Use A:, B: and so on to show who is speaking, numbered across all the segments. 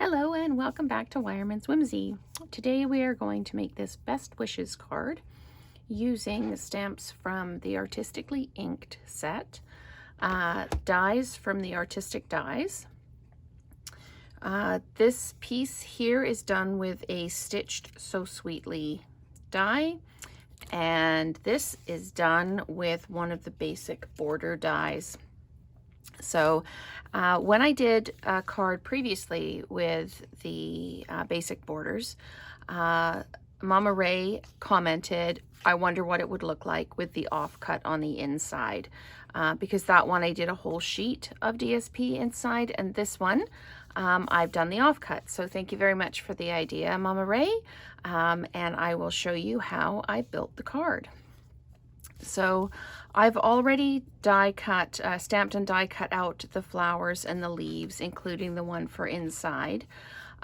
A: Hello and welcome back to Wireman's Whimsy. Today we are going to make this Best Wishes card using the stamps from the Artistically Inked set, dies from the Artistic Dies. This piece here is done with a Stitched So Sweetly die, and this is done with one of the basic border dies. So when I did a card previously with the basic borders, Mama Ray commented, I wonder what it would look like with the offcut on the inside, because that one I did a whole sheet of DSP inside, and this one I've done the offcut. So thank you very much for the idea, Mama Ray, and I will show you how I built the card. So I've already die cut, stamped and die cut out the flowers and the leaves, including the one for inside.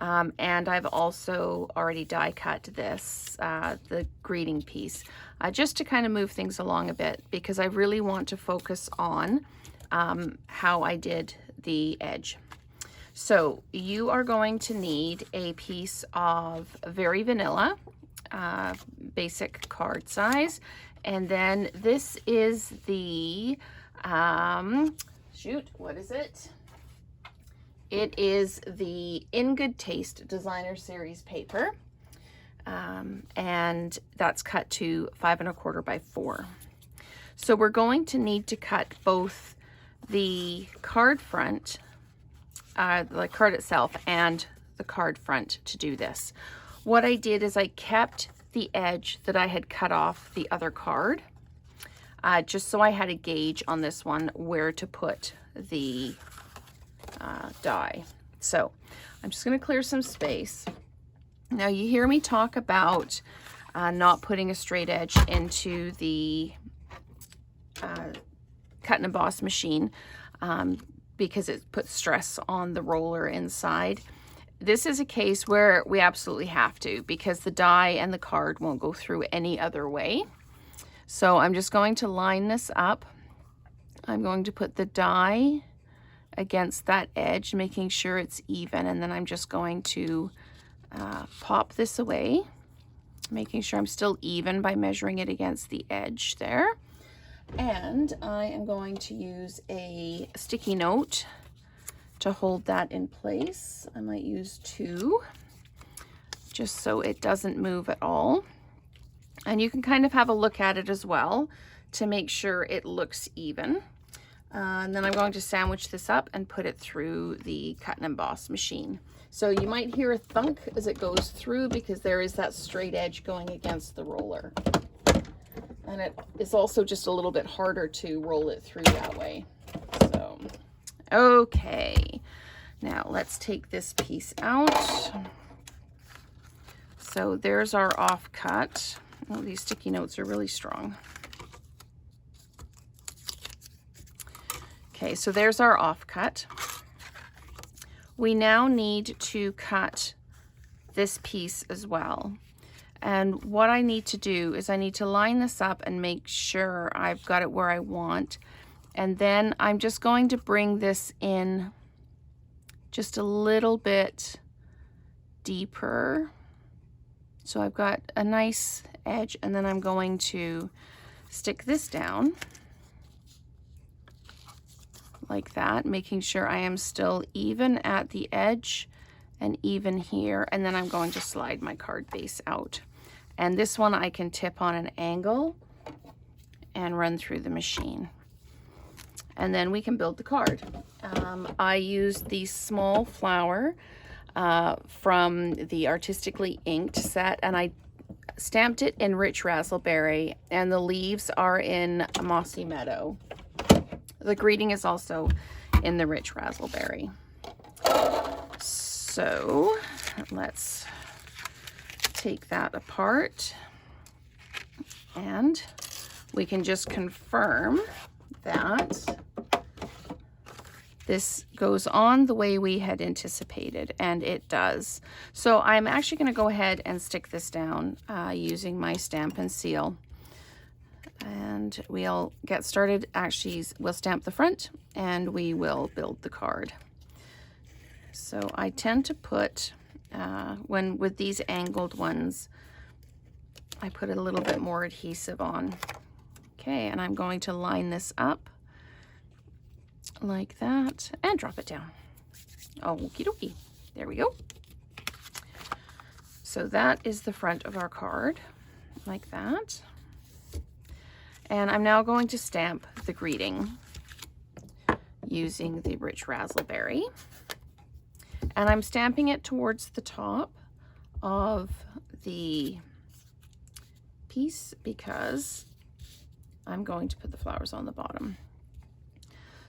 A: And I've also already die cut this, the greeting piece, just to kind of move things along a bit, because I really want to focus on how I did the edge. So you are going to need a piece of very vanilla, basic card size. And then this is the, shoot, what is it? It is the In Good Taste Designer Series paper. And that's cut to 5 1/4 by 4. So we're going to need to cut both the card front, the card itself, and the card front to do this. What I did is I kept the edge that I had cut off the other card, just so I had a gauge on this one where to put the die. So I'm just going to clear some space. Now you hear me talk about not putting a straight edge into the cut and emboss machine because it puts stress on the roller inside. This is a case where we absolutely have to, because the die and the card won't go through any other way. So I'm just going to line this up. I'm going to put the die against that edge, making sure it's even, and then I'm just going to pop this away, making sure I'm still even by measuring it against the edge there. And I am going to use a sticky note to hold that in place. I might use 2, just so it doesn't move at all. And you can kind of have a look at it as well to make sure it looks even. And then I'm going to sandwich this up and put it through the cut and emboss machine. So you might hear a thunk as it goes through, because there is that straight edge going against the roller. And it is also just a little bit harder to roll it through that way. So, okay, now let's take this piece out. So there's our offcut. Oh, these sticky notes are really strong. Okay, so there's our offcut. We now need to cut this piece as well. And what I need to do is I need to line this up and make sure I've got it where I want. And then I'm just going to bring this in just a little bit deeper. So I've got a nice edge, and then I'm going to stick this down like that, making sure I am still even at the edge and even here. And then I'm going to slide my card base out. And this one I can tip on an angle and run through the machine. And then we can build the card. I used the small flower from the Artistically Inked set, and I stamped it in Rich Razzleberry, and the leaves are in Mossy Meadow. The greeting is also in the Rich Razzleberry. So let's take that apart, and we can just confirm that this goes on the way we had anticipated, and it does. So I'm actually going to go ahead and stick this down using my stamp and seal. And we'll get started. Actually, we'll stamp the front and we will build the card. So I tend to put, when with these angled ones, I put a little bit more adhesive on. Okay, and I'm going to line this up like that and drop it down. Okie dokie. There we go. So that is the front of our card, like that. And I'm now going to stamp the greeting using the Rich Razzleberry. And I'm stamping it towards the top of the piece because I'm going to put the flowers on the bottom.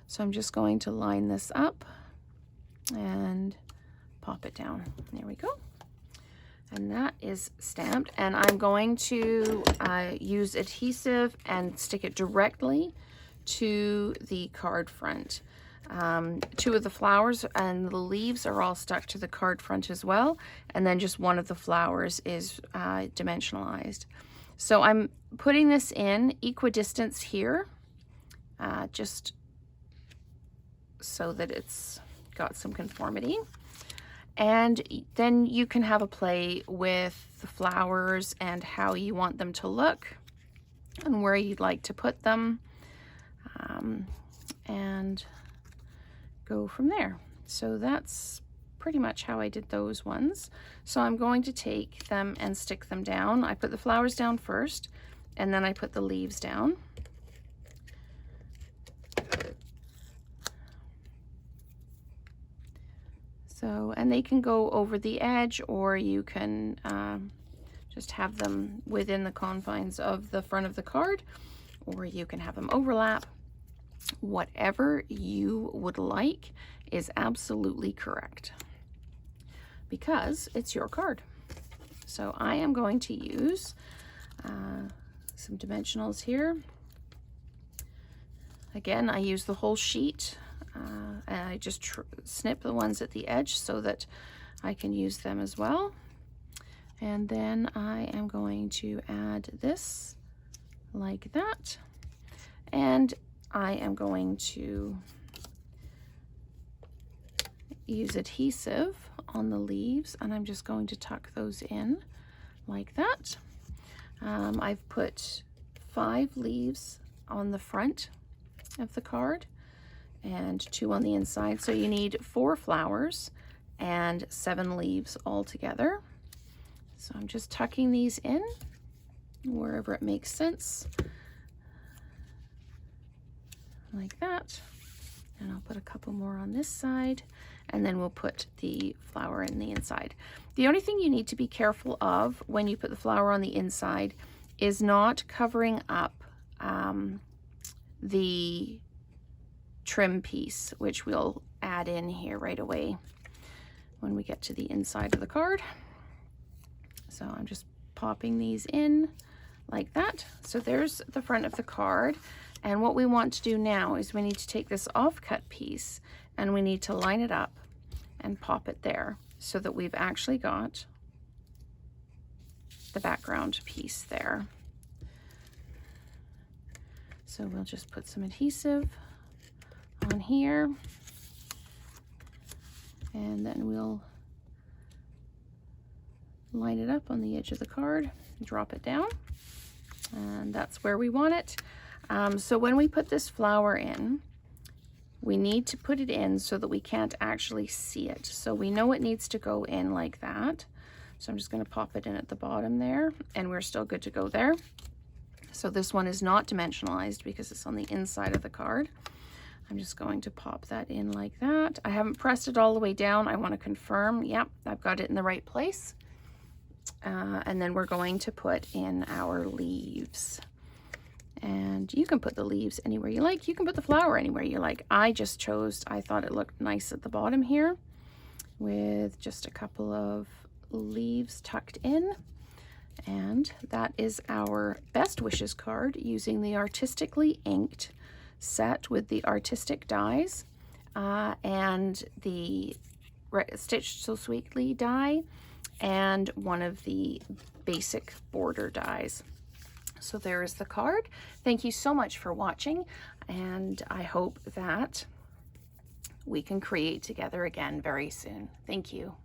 A: So I'm just going to line this up and pop it down. There we go. And that is stamped. And I'm going to use adhesive and stick it directly to the card front. Two of the flowers and the leaves are all stuck to the card front as well. And then just one of the flowers is dimensionalized. So I'm putting this in equidistance here, just so that it's got some conformity. And then you can have a play with the flowers and how you want them to look and where you'd like to put them, and go from there. So that's pretty much how I did those ones. So I'm going to take them and stick them down. I put the flowers down first, and then I put the leaves down. So, and they can go over the edge, or you can just have them within the confines of the front of the card, or you can have them overlap. Whatever you would like is absolutely correct because it's your card. So I am going to use some dimensionals here. Again, I use the whole sheet. And I just snip the ones at the edge so that I can use them as well. And then I am going to add this like that. And I am going to use adhesive on the leaves, and I'm just going to tuck those in like that. I've put 5 leaves on the front of the card and 2 on the inside. So you need 4 flowers and 7 leaves all together. So I'm just tucking these in wherever it makes sense, like that. And I'll put a couple more on this side, and then we'll put the flower in the inside. The only thing you need to be careful of when you put the flower on the inside is not covering up the trim piece, which we'll add in here right away when we get to the inside of the card. So I'm just popping these in like that. So there's the front of the card. And what we want to do now is we need to take this offcut piece and we need to line it up and pop it there so that we've actually got the background piece there. So we'll just put some adhesive on here, and then we'll line it up on the edge of the card, drop it down, and that's where we want it. So when we put this flower in, we need to put it in so that we can't actually see it. So we know it needs to go in like that. So I'm just going to pop it in at the bottom there, and we're still good to go there. So this one is not dimensionalized because it's on the inside of the card. I'm just going to pop that in like that. I haven't pressed it all the way down. I want to confirm, yep, I've got it in the right place. And then we're going to put in our leaves. And you can put the leaves anywhere you like. You can put the flower anywhere you like. I just chose, I thought it looked nice at the bottom here with just a couple of leaves tucked in. And that is our Best Wishes card using the Artistically Inked set with the artistic dies and the Stitched So Sweetly die and one of the basic border dies. So there is the card. Thank you so much for watching, and I hope that we can create together again very soon. Thank you.